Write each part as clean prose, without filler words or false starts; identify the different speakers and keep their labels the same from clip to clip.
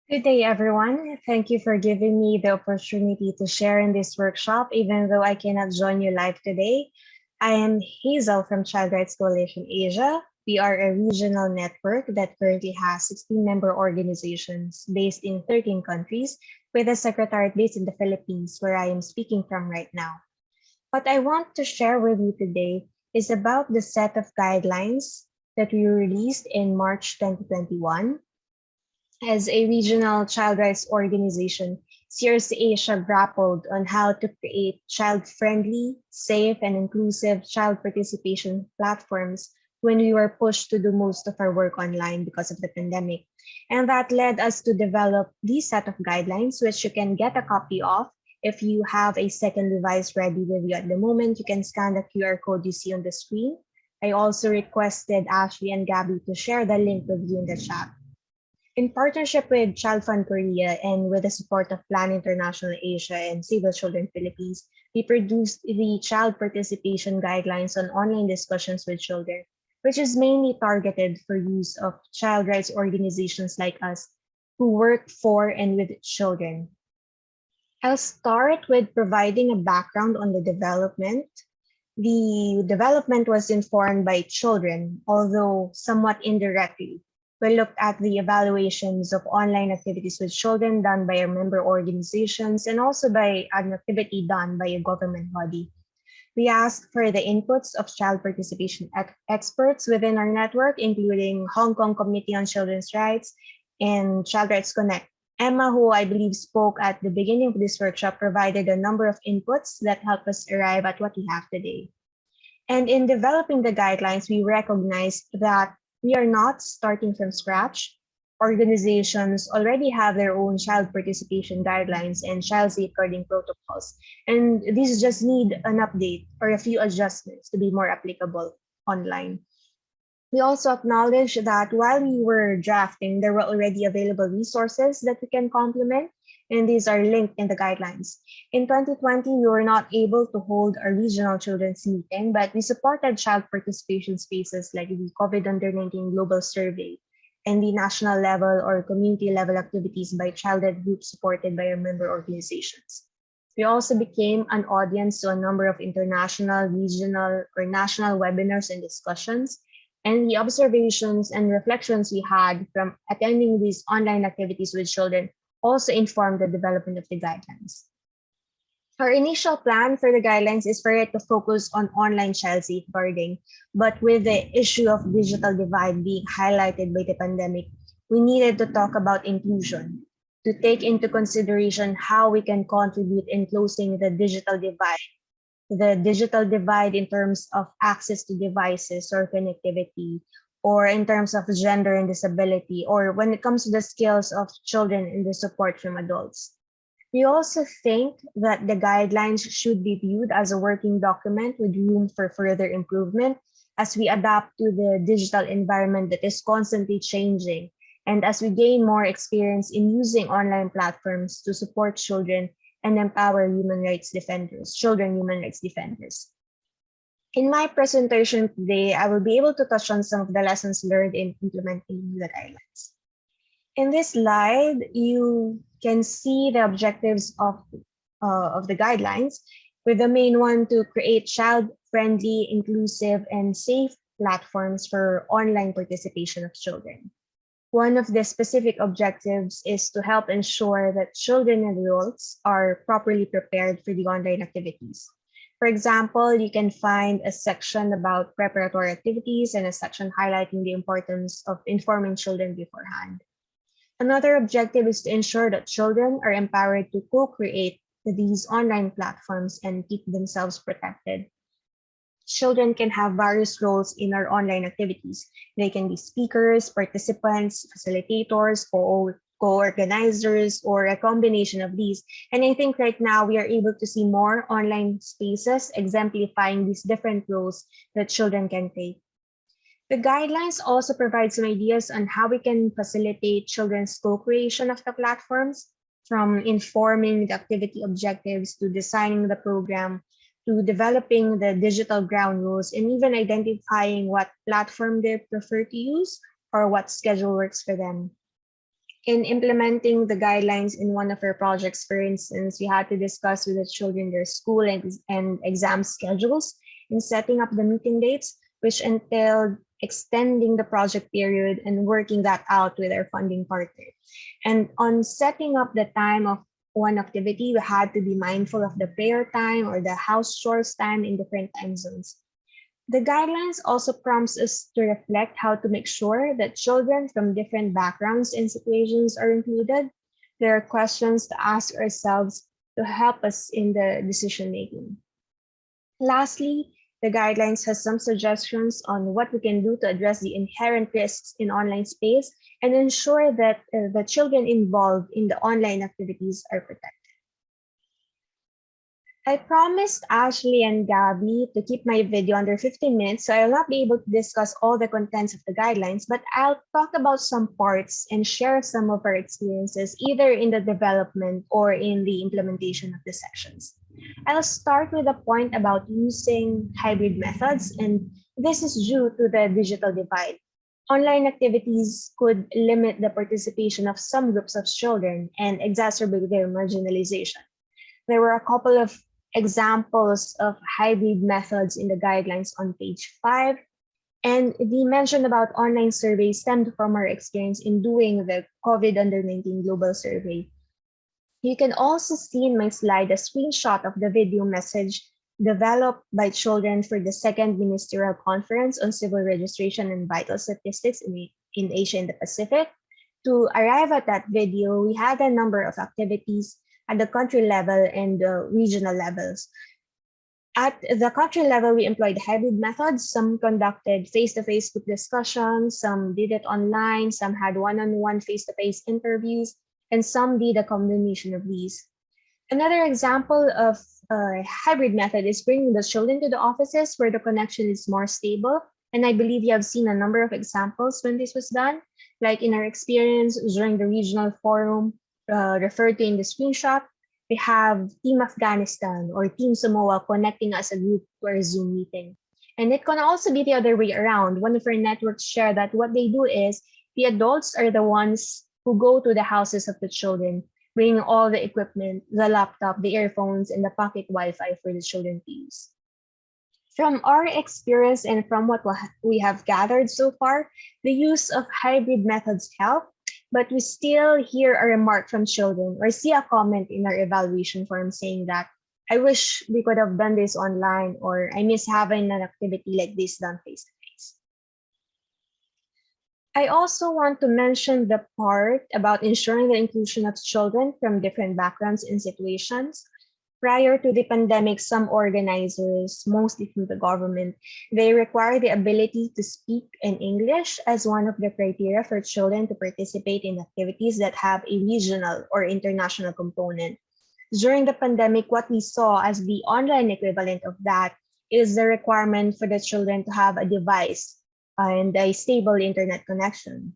Speaker 1: Good day, everyone. Thank you for giving me the opportunity to share in this workshop, even though I cannot join you live today. I am Hazel from Child Rights Coalition Asia. We are a regional network that currently has 16 member organizations based in 13 countries, with a secretariat based in the Philippines, where I am speaking from right now. What I want to share with you today is about the set of guidelines that we released in March 2021. As a regional child rights organization, CRC Asia grappled on how to create child-friendly, safe, and inclusive child participation platforms when we were pushed to do most of our work online because of the pandemic. And that led us to develop this set of guidelines, which you can get a copy of. If you have a second device ready with you at the moment, you can scan the QR code you see on the screen. I also requested Ashley and Gabby to share the link with you in the chat. In partnership with Child Fund Korea and with the support of Plan International Asia and Save the Children Philippines, we produced the Child Participation Guidelines on online discussions with children, which is mainly targeted for use of child rights organizations like us who work for and with children. I'll start with providing a background on the development. The development was informed by children, although somewhat indirectly. We looked at the evaluations of online activities with children done by our member organizations and also by an activity done by a government body. We asked for the inputs of child participation experts within our network, including Hong Kong Committee on Children's Rights and Child Rights Connect. Emma, who I believe spoke at the beginning of this workshop, provided a number of inputs that helped us arrive at what we have today. And in developing the guidelines, we recognized that we are not starting from scratch. Organizations already have their own child participation guidelines and child safeguarding protocols, and these just need an update or a few adjustments to be more applicable online. We also acknowledge that while we were drafting, there were already available resources that we can complement, and these are linked in the guidelines. In 2020, we were not able to hold a regional children's meeting, but we supported child participation spaces like the COVID under 19 Global Survey and the national level or community level activities by childhood groups supported by our member organizations. We also became an audience to a number of international, regional, or national webinars and discussions, and the observations and reflections we had from attending these online activities with children also informed the development of the guidelines. Our initial plan for the guidelines is for it to focus on online child safeguarding, but with the issue of digital divide being highlighted by the pandemic, we needed to talk about inclusion, to take into consideration how we can contribute in closing the digital divide in terms of access to devices or connectivity, or in terms of gender and disability, or when it comes to the skills of children and the support from adults. We also think that the guidelines should be viewed as a working document with room for further improvement as we adapt to the digital environment that is constantly changing and as we gain more experience in using online platforms to support children and empower children human rights defenders. In my presentation today, I will be able to touch on some of the lessons learned in implementing the guidelines. In this slide, you can see the objectives of the guidelines, with the main one to create child-friendly, inclusive, and safe platforms for online participation of children. One of the specific objectives is to help ensure that children and adults are properly prepared for the online activities. For example, you can find a section about preparatory activities and a section highlighting the importance of informing children beforehand. Another objective is to ensure that children are empowered to co-create these online platforms and keep themselves protected. Children can have various roles in our online activities. They can be speakers, participants, facilitators, co-organizers, or a combination of these. And I think right now we are able to see more online spaces exemplifying these different roles that children can take. The guidelines also provide some ideas on how we can facilitate children's co-creation of the platforms, from informing the activity objectives to designing the program, to developing the digital ground rules, and even identifying what platform they prefer to use or what schedule works for them. In implementing the guidelines in one of our projects, for instance, we had to discuss with the children their school and exam schedules in setting up the meeting dates, which entailed extending the project period and working that out with our funding partner. And on setting up the time of one activity, we had to be mindful of the prayer time or the house chores time in different time zones. The guidelines also prompts us to reflect how to make sure that children from different backgrounds and situations are included. There are questions to ask ourselves to help us in the decision making. Lastly, the guidelines has some suggestions on what we can do to address the inherent risks in online space and ensure that the children involved in the online activities are protected. I promised Ashley and Gabby to keep my video under 15 minutes, so I'll not be able to discuss all the contents of the guidelines, but I'll talk about some parts and share some of our experiences, either in the development or in the implementation of the sections. I'll start with a point about using hybrid methods, and this is due to the digital divide. Online activities could limit the participation of some groups of children and exacerbate their marginalization. There were a couple of examples of hybrid methods in the guidelines on page 5. And the mention about online surveys stemmed from our experience in doing the COVID under 19 global survey. You can also see in my slide a screenshot of the video message developed by children for the second ministerial conference on civil registration and vital statistics in Asia and the Pacific. To arrive at that video, we had a number of activities at the country level and the regional levels. At the country level, we employed hybrid methods. Some conducted face-to-face group discussions, some did it online, some had one-on-one face-to-face interviews, and some did a combination of these. Another example of a hybrid method is bringing the children to the offices where the connection is more stable. And I believe you have seen a number of examples when this was done, like in our experience during the regional forum, referred to in the screenshot, we have Team Afghanistan or Team Samoa connecting as a group to our Zoom meeting. And it can also be the other way around. One of our networks share that what they do is the adults are the ones who go to the houses of the children, bringing all the equipment, the laptop, the earphones, and the pocket Wi-Fi for the children to use. From our experience and from what we have gathered so far, the use of hybrid methods help, but we still hear a remark from children or see a comment in our evaluation form saying that, I wish we could have done this online, or I miss having an activity like this done face-to-face. I also want to mention the part about ensuring the inclusion of children from different backgrounds and situations. Prior to the pandemic, some organizers, mostly from the government, they require the ability to speak in English as one of the criteria for children to participate in activities that have a regional or international component. During the pandemic, what we saw as the online equivalent of that is the requirement for the children to have a device and a stable internet connection.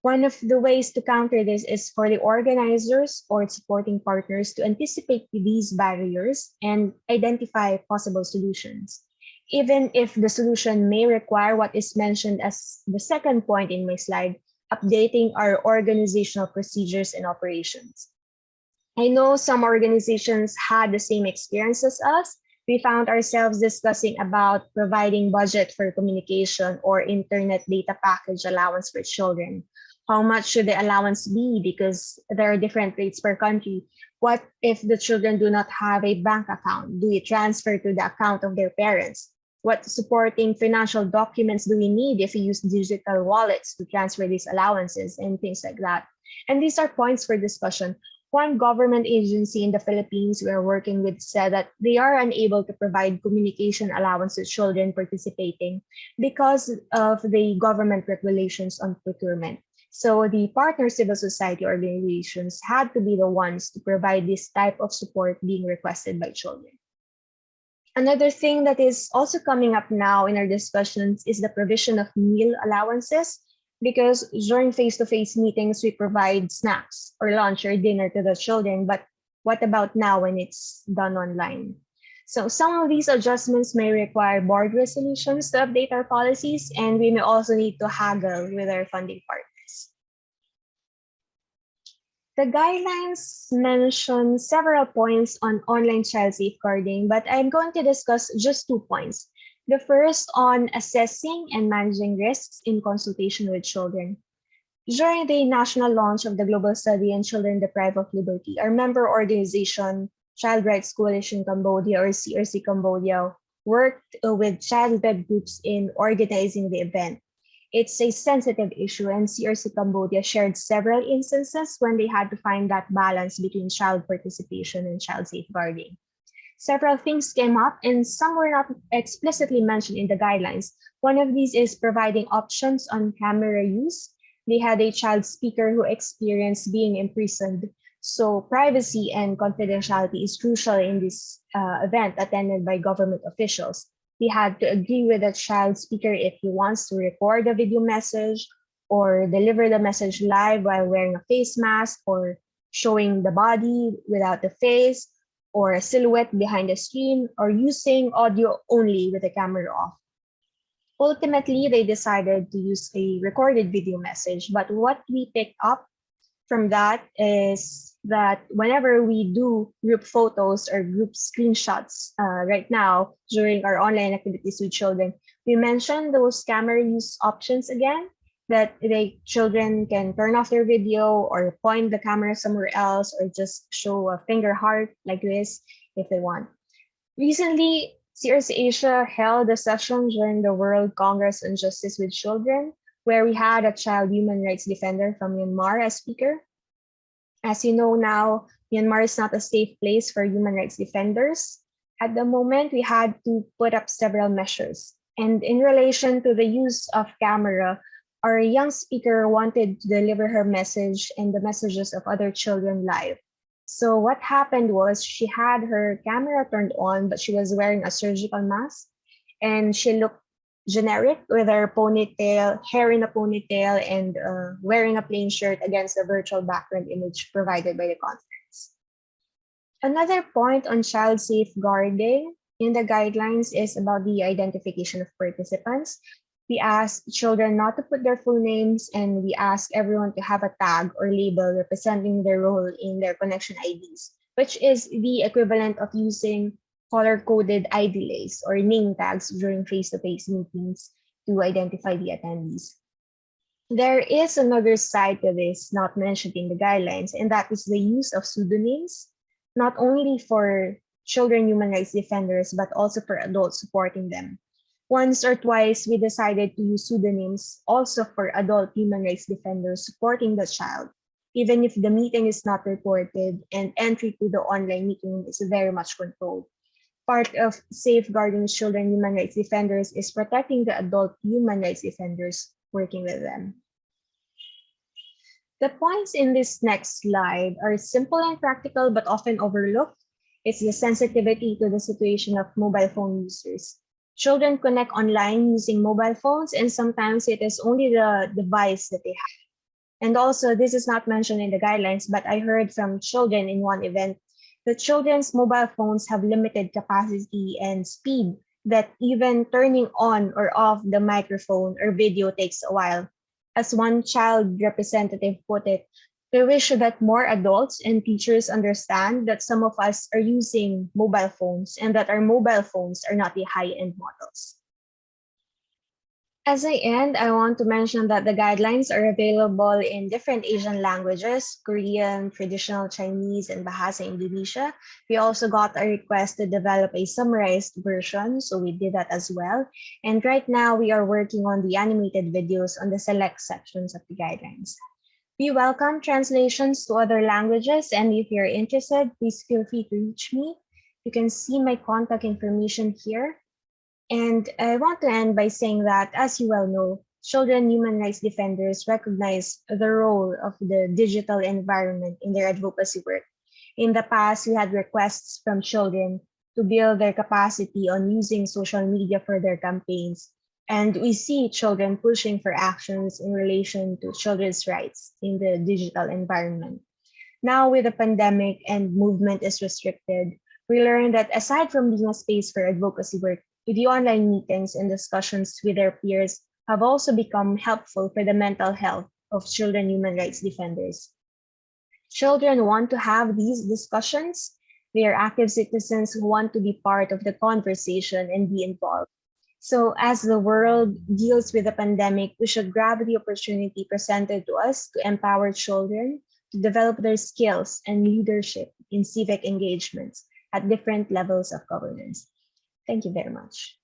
Speaker 1: One of the ways to counter this is for the organizers or supporting partners to anticipate these barriers and identify possible solutions. Even if the solution may require what is mentioned as the second point in my slide, updating our organizational procedures and operations. I know some organizations had the same experience as us. We found ourselves discussing about providing budget for communication or internet data package allowance for children. How much should the allowance be? Because there are different rates per country. What if the children do not have a bank account? Do we transfer to the account of their parents? What supporting financial documents do we need if we use digital wallets to transfer these allowances and things like that? And these are points for discussion. One government agency in the Philippines we are working with said that they are unable to provide communication allowance to children participating because of the government regulations on procurement. So the partner civil society organizations had to be the ones to provide this type of support being requested by children. Another thing that is also coming up now in our discussions is the provision of meal allowances, because during face-to-face meetings, we provide snacks or lunch or dinner to the children. But what about now when it's done online? So some of these adjustments may require board resolutions to update our policies, and we may also need to haggle with our funding partners. The guidelines mention several points on online child safeguarding, but I'm going to discuss just 2 points. The first on assessing and managing risks in consultation with children. During the national launch of the global study on children deprived of liberty, our member organization, Child Rights Coalition Cambodia or CRC Cambodia, worked with child-led groups in organizing the event. It's a sensitive issue, and CRC Cambodia shared several instances when they had to find that balance between child participation and child safeguarding. Several things came up, and some were not explicitly mentioned in the guidelines. One of these is providing options on camera use. They had a child speaker who experienced being imprisoned. So, privacy and confidentiality is crucial in this event attended by government officials. They had to agree with the child speaker if he wants to record a video message or deliver the message live while wearing a face mask or showing the body without the face or a silhouette behind the screen, or using audio only with the camera off. Ultimately, they decided to use a recorded video message, but what we picked up from that is that whenever we do group photos or group screenshots right now during our online activities with children, we mention those camera use options again, that the children can turn off their video or point the camera somewhere else or just show a finger heart like this if they want. Recently, CRC Asia held a session during the World Congress on Justice with Children, where we had a child human rights defender from Myanmar as speaker. As you know now, Myanmar is not a safe place for human rights defenders. At the moment, we had to put up several measures. And in relation to the use of camera, our young speaker wanted to deliver her message and the messages of other children live. So what happened was she had her camera turned on, but she was wearing a surgical mask, and she looked generic with her ponytail, hair in a ponytail, and wearing a plain shirt against the virtual background image provided by the conference. Another point on child safeguarding in the guidelines is about the identification of participants. We ask children not to put their full names, and we ask everyone to have a tag or label representing their role in their connection IDs, which is the equivalent of using color-coded ID lays or name tags during face-to-face meetings to identify the attendees. There is another side to this not mentioned in the guidelines, and that is the use of pseudonyms, not only for children human rights defenders, but also for adults supporting them. Once or twice, we decided to use pseudonyms also for adult human rights defenders supporting the child, even if the meeting is not reported and entry to the online meeting is very much controlled. Part of safeguarding children human rights defenders is protecting the adult human rights defenders working with them. The points in this next slide are simple and practical but often overlooked. It's the sensitivity to the situation of mobile phone users. Children connect online using mobile phones, and sometimes it is only the device that they have. And also, this is not mentioned in the guidelines, but I heard from children in one event that children's mobile phones have limited capacity and speed, that even turning on or off the microphone or video takes a while. As one child representative put it, we wish that more adults and teachers understand that some of us are using mobile phones and that our mobile phones are not the high-end models. As I end, I want to mention that the guidelines are available in different Asian languages: Korean, traditional Chinese, and Bahasa Indonesia. We also got a request to develop a summarized version, so we did that as well. And right now, we are working on the animated videos on the select sections of the guidelines. We welcome translations to other languages, and if you're interested, please feel free to reach me. You can see my contact information here. And I want to end by saying that, as you well know, children human rights defenders recognize the role of the digital environment in their advocacy work. In the past, we had requests from children to build their capacity on using social media for their campaigns. And we see children pushing for actions in relation to children's rights in the digital environment. Now, with the pandemic and movement is restricted, we learned that aside from being a space for advocacy work, the online meetings and discussions with their peers have also become helpful for the mental health of children human rights defenders. Children want to have these discussions. They are active citizens who want to be part of the conversation and be involved. So, as the world deals with the pandemic, we should grab the opportunity presented to us to empower children to develop their skills and leadership in civic engagements at different levels of governance. Thank you very much.